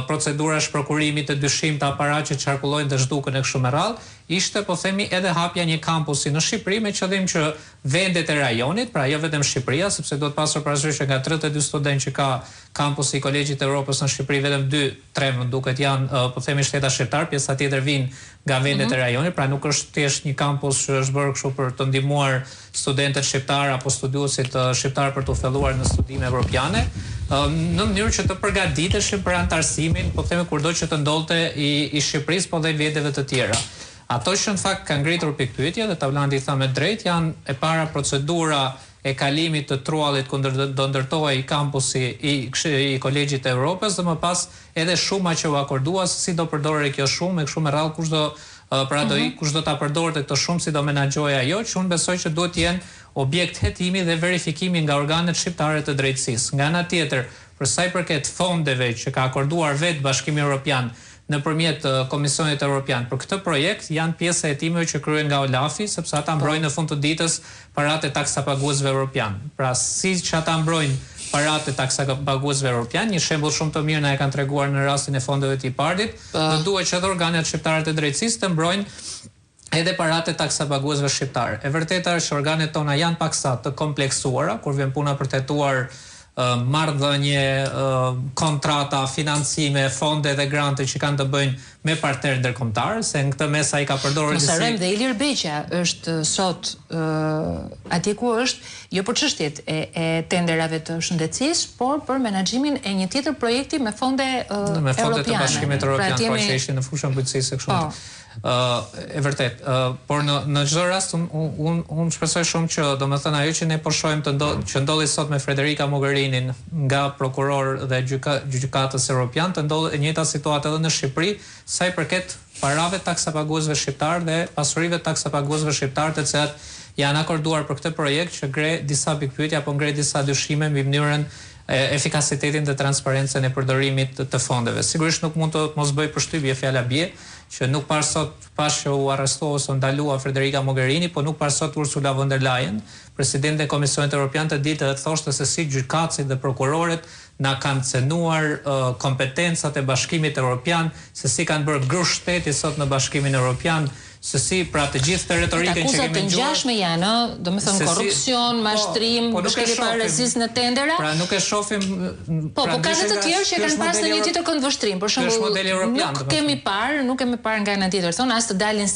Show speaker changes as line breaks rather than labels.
procedura shprokurimit të dyshim të aparat që qarkullojnë të zhdukën e kështu me radhë, ishte po themi edhe hapja një kampusi në Shqipëri me qëllim që vendet e rajonit, pra jo vetëm Shqipëria, sepse do të pasur parasysh që nga 32 studentë që ka kampusi i Kolegjit të Evropës në Shqipëri, vetëm 2-3 më duket janë po themi shteta shqiptar, pjesa tjetër vinë nga vendet e rajonit, pra nuk është thjesht një kampus që është bërë kështu për të ndihmuar studentët shqiptar apo studiuesit shqiptar për të filluar në studime evropiane, në mënyrë që të përgatiteshin për antarësimin, po themi kurdo që të ndodhte i Shqipërisë, po dhe i vendeve të tjera. Ato që në fakt kanë ngritur pikpyetje dhe Tavlandi i tha me drejt, janë e para procedura e kalimit të truallit kundër do ndërtohej kampusi i Kolegjit të Evropës dhe më pas edhe shuma që u akordua se si do përdorej kjo shumë, e kështu me radhë kush do ta përdorte këtë shumë, si do menaxhojë ajo, që unë besoj që duhet të jenë objekt hetimi dhe verifikimi nga organet shqiptare të drejtësisë. Nga ana tjetër, për sa i përket fondeve që ka akorduar vetë Bashkimi Evropian nëpërmjet Komisionit Evropian për këtë projekt, janë pjesë e hetimeve që kryhen nga Olafi, sepse ata mbrojnë në fund të ditës paratë e taksapaguesve evropian. Pra si që ata mbrojnë paratë e taksapaguesve evropian, një shembull shumë të mirë na e kanë treguar në rastin e fondeve të IPARD-it, do duhet që edhe organet shqiptare të drejtësisë të mbrojnë edhe paratë e taksapaguesve shqiptar. E vërteta është që organet tona janë paksa të kompleksuara kur vjen puna për të hetuar marrëdhënie, kontrata, financime, fonde dhe grante që kanë të bëjnë me partnerë ndërkombëtar, se në këtë mes ai ka përdorur
disi. Mos harrojmë dhe Ilir Beqa është sot atje ku është, jo për çështjet e tenderave të shëndetësisë, por për menaxhimin e një tjetër projekti me fonde europiane.
Me fondet e Bashkimit Evropian, pra që ishin në fushën bujqësisë kështu. E vërtet, por në çdo rast unë shpresoj shumë që domethënë ajo që ne po shohim që ndodhi sot me Federica Mogherinin nga prokuror dhe gjykatës evropian, të ndodhë e njëjta situatë edhe në Shqipëri, sa i përket parave taksapaguesve shqiptar dhe pasurive taksapaguesve shqiptar të cilat janë akorduar për këtë projekt, që ngre disa pikpyetje apo ngre disa dyshime mbi mënyrën efikasitetin dhe transparencën e përdorimit të fondeve. Sigurisht nuk mund të mos bëj përshtypje fjala bie, që nuk parë sot pas që u arrestua ose ndalua Federica Mogherini, po nuk parë sot Ursula von der Leyen, presidente e Komisionit Evropian, të dilte dhe të thoshte se si gjykatësit dhe prokurorët na kanë cenuar kompetencat e Bashkimit Evropian, se si kanë bërë grush shteti sot në Bashkimin Evropian, se si pra të gjithë të retorikën që kemi
dëgjuar. Akuzat të ngjashme janë, domethënë korrupsion, mashtrim, mbështetje paralezisë në tendera.
Pra nuk e shohim.
Po ka edhe të tjerë që kanë pasur një tjetër këndvështrim. Për shembull, nuk kemi parë nga ana tjetër thonë as të dalin